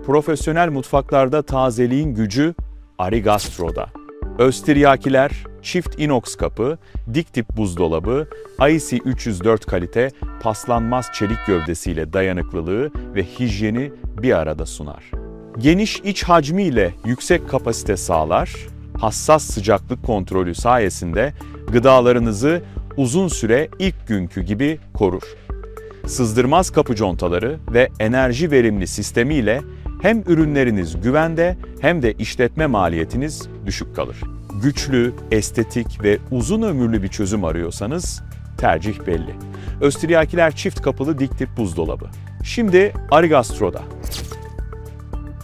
Profesyonel mutfaklarda tazeliğin gücü Arigastro'da. Österyakiler çift inox kapı, dik tip buzdolabı, IC 304 kalite paslanmaz çelik gövdesiyle dayanıklılığı ve hijyeni bir arada sunar. Geniş iç hacmiyle yüksek kapasite sağlar, hassas sıcaklık kontrolü sayesinde gıdalarınızı uzun süre ilk günkü gibi korur. Sızdırmaz kapı contaları ve enerji verimli sistemiyle hem ürünleriniz güvende hem de işletme maliyetiniz düşük kalır. Güçlü, estetik ve uzun ömürlü bir çözüm arıyorsanız tercih belli. Österyakiler çift kapılı dik tip buzdolabı. Şimdi Arigastro'da.